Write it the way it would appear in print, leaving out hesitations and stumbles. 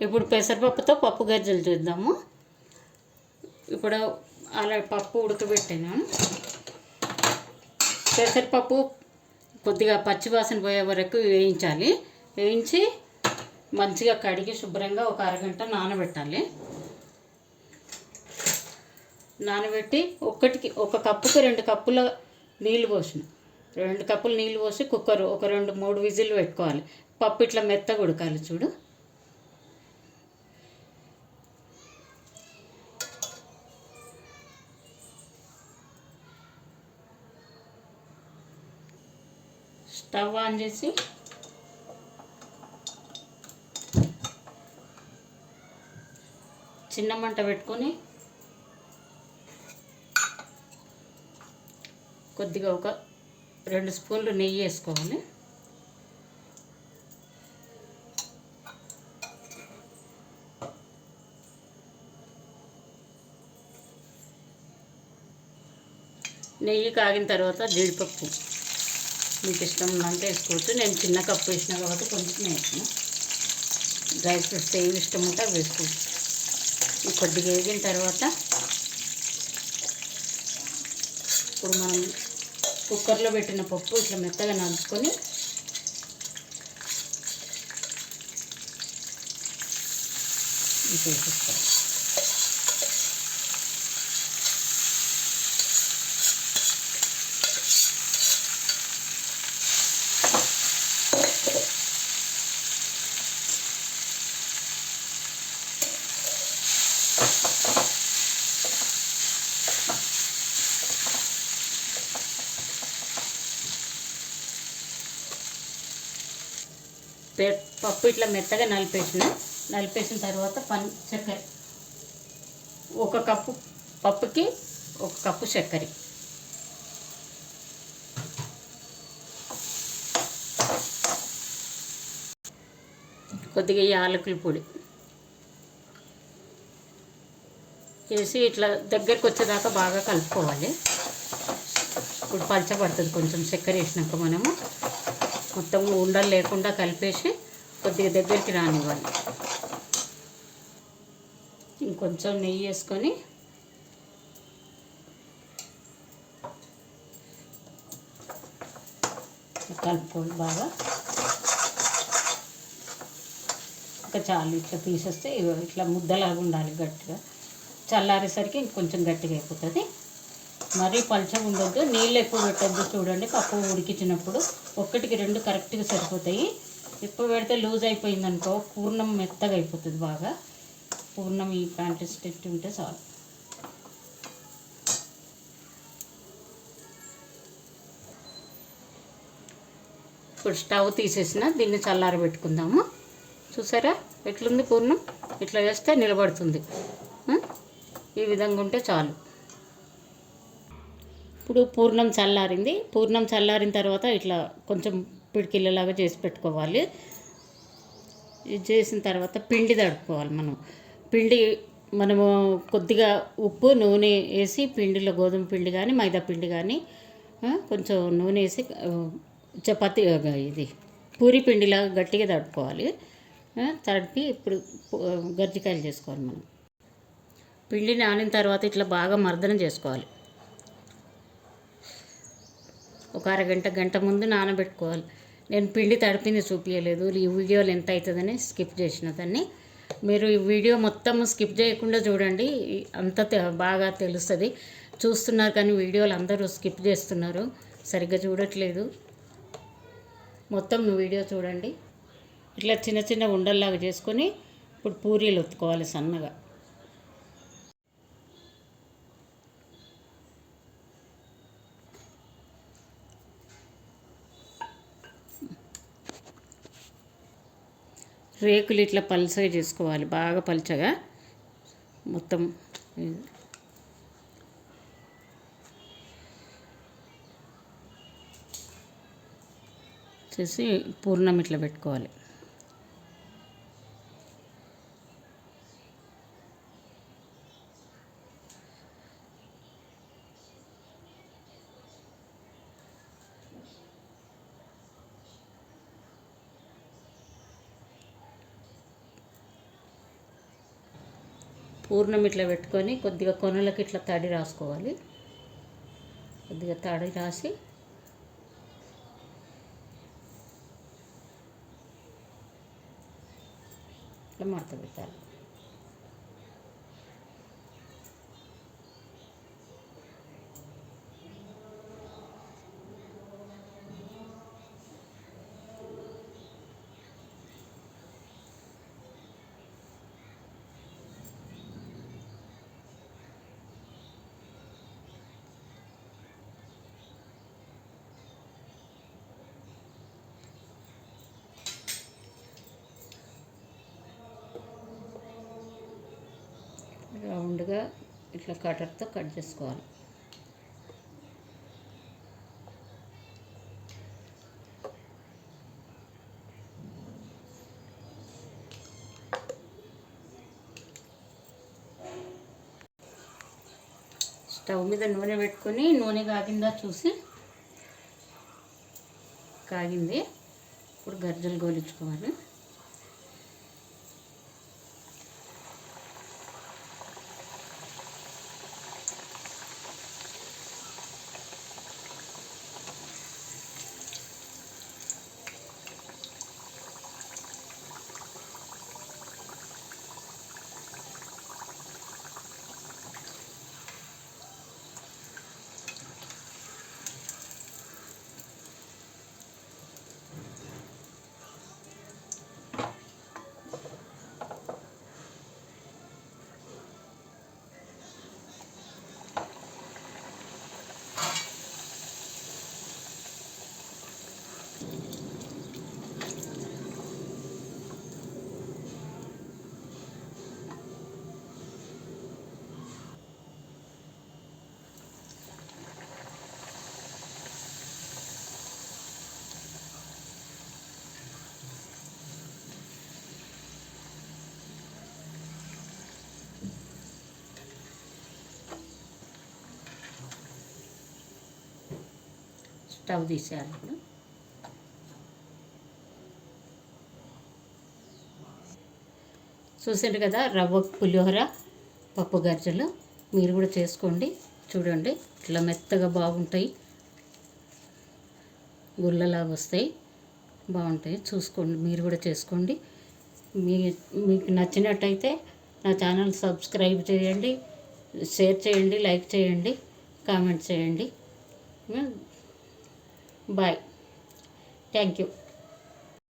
ఇప్పుడు పెసరపప్పుతో పప్పు గజ్జలు చేద్దాము. ఇప్పుడు అలా పప్పు ఉడకబెట్టాను. పెసరపప్పు కొద్దిగా పచ్చివాసన పోయే వరకు వేయించాలి. వేయించి మంచిగా కడిగి శుభ్రంగా ఒక అరగంట నానబెట్టాలి. నానబెట్టి ఒక కప్పుకి 2 కప్పుల నీళ్ళు పోసిన 2 కప్పులు నీళ్ళు పోసి కుక్కర్ ఒక 2-3 విజిల్ పెట్టుకోవాలి. పప్పు ఇట్లా మెత్తగా ఉడకాలి చూడు. స్టవ్ ఆన్ చేసి చిన్న మంట పెట్టుకొని కొద్దిగా ఒక 2 స్పూన్లు నెయ్యి వేసుకోవాలి. నెయ్యి కాగిన తర్వాత జీడిపప్పు మీకు ఇష్టం ఉన్నంత వేసుకోవచ్చు. నేను చిన్న కప్పు వేసిన కాబట్టి కొంచెం వేసిన. డ్రై ఫ్రూట్స్ ఏవి ఇష్టం ఉంటే అవి వేసుకోవచ్చు. కొద్దిగా వేగిన తర్వాత ఇప్పుడు మనం కుక్కర్లో పెట్టిన పప్పు ఇట్లా మెత్తగా నంచుకొని వేసేస్తాం. పప్పు ఇట్లా మెత్తగా నలిపేసిన తర్వాత చక్కెర 1 కప్పు పప్పుకి 1 కప్పు చక్కెర, కొద్దిగా యాలకుల పొడి వేసి ఇట్లా దగ్గరికి వచ్చేదాకా బాగా కలుపుకోవాలి. ఇప్పుడు పలచబడుతుంది కొంచెం చక్కెర వేసినాక మనము మొత్తం ఉండలు లేకుండా కలిపేసి కొద్దిగా దగ్గరికి రానివ్వాలి. ఇంకొంచెం నెయ్యి వేసుకొని కలుపుకోవాలి బాగా. ఇంకా చాలు ఇట్లా తీసేస్తే ఇట్లా ముద్దలాగా ఉండాలి గట్టిగా. చల్లారేసరికి ఇంకొంచెం గట్టిగా అయిపోతుంది. మరీ పలచగా ఉండొద్దు, నీళ్ళు ఎక్కువ పెట్టద్దు. చూడండి పప్పు ఉడికించినప్పుడు 1కి 2 కరెక్ట్గా సరిపోతాయి. ఎక్కువ పెడితే లూజ్ అయిపోయింది అనుకో పూర్ణం మెత్తగా అయిపోతుంది. బాగా పూర్ణం ఈ కన్సిస్టెన్సీ ఉంటే చాలు. ఇప్పుడు స్టవ్ తీసేసిన దీన్ని చల్లారబెట్టుకుందాము. చూసారా ఎట్లుంది పూర్ణం? ఇట్లా వేస్తే నిలబడుతుంది. ఈ విధంగా ఉంటే చాలు. ఇప్పుడు పూర్ణం చల్లారింది. పూర్ణం చల్లారిన తర్వాత ఇట్లా కొంచెం పిడికిళ్ళలాగా చేసి పెట్టుకోవాలి. ఇది చేసిన తర్వాత పిండి తడుపుకోవాలి. మనము కొద్దిగా ఉప్పు నూనె వేసి పిండిలో గోధుమ పిండి కానీ మైదా పిండి కానీ కొంచెం నూనె వేసి చపాతీ ఇది పూరి పిండిలాగా గట్టిగా తడుపుకోవాలి. తడిపి ఇప్పుడు గర్జికాయలు చేసుకోవాలి. మనం పిండి నానిన తర్వాత ఇట్లా బాగా మర్దన చేసుకోవాలి. ఒక గంట ముందు నానబెట్టుకోవాలి. నేను పిండి తడిపింది చూపించలేదు. ఈ వీడియోలో ఎంత అవుతుందని స్కిప్ చేసిన దాన్ని. మీరు ఈ వీడియో మొత్తం స్కిప్ చేయకుండా చూడండి, అంత బాగా తెలుస్తుంది. చూస్తున్నారు కానీ వీడియోలు అందరూ స్కిప్ చేస్తున్నారు, సరిగ్గా చూడట్లేదు. మొత్తం వీడియో చూడండి. ఇట్లా చిన్న చిన్న ఉండల్లాగా చేసుకొని ఇప్పుడు పూరీలు ఒత్తుకోవాలి సన్నగా. రేకులు ఇట్లా పల్చగా చేసుకోవాలి, బాగా పల్చగా మొత్తం. చేసి పూర్ణం ఇట్లా పెట్టుకోవాలి. పూర్ణం ఇట్లా పెట్టుకొని కొద్దిగా కొనలకి ఇట్లా తడి రాసుకోవాలి. కొద్దిగా తడి రాసి ఇట్లా మడత పెట్టాలి. రౌండ్గా ఇట్లా కటర్తో కట్ చేసుకోవాలి. స్టవ్ మీద నూనె పెట్టుకొని నూనె కాగిందా చూసి, కాగింది. ఇప్పుడు గర్జలు గోలించుకోవాలి. స్టవ్ తీసేయాలి. ఇప్పుడు చూసారు కదా రవ్వ పులిహోర పప్పు గర్జలు. మీరు కూడా చేసుకోండి. చూడండి ఇట్లా మెత్తగా బాగుంటాయి, గుల్లలాగా వస్తాయి, బాగుంటాయి. చూసుకోండి, మీరు కూడా చేసుకోండి. మీకు నచ్చినట్టయితే నా ఛానల్ సబ్స్క్రైబ్ చేయండి, షేర్ చేయండి, లైక్ చేయండి, కామెంట్ చేయండి. బాయ్. Thank you.